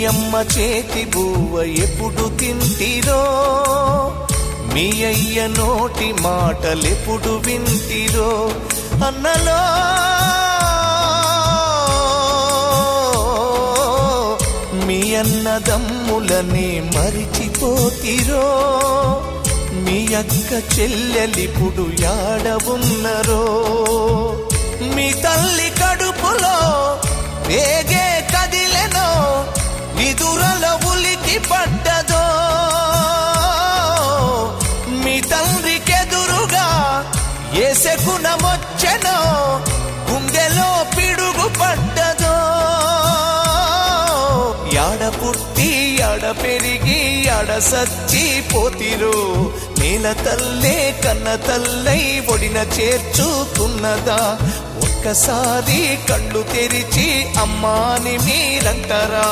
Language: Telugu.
అమ్మ చేతి బువ్వ ఎప్పుడు తింటిరో, మీ అయ్య నోటి మాటలెప్పుడు వింటిరో, అన్నలో మీ అన్నదమ్ములని మరిచిపోతిరో, మీ అక్క చెల్లెలిప్పుడు యాడ ఉన్నరో, మీ తల్లి కడుపులో వేగే కదిలెనో, నిదురల ఉలికి పడ్డదో, మీ తండ్రికెదురుగా ఏ శకునమొచ్చెనో, గుండెలో పిడుగు పడ్డదో, యాడ పుట్టి యాడ పెరిగి యాడ సచ్చిపోతిరో, నేల తల్లే కన్న తల్లై ఒడిన చేర్చుతున్నదా, ఒక్కసారి కళ్ళు తెరిచి అమ్మాని మీరంటారా.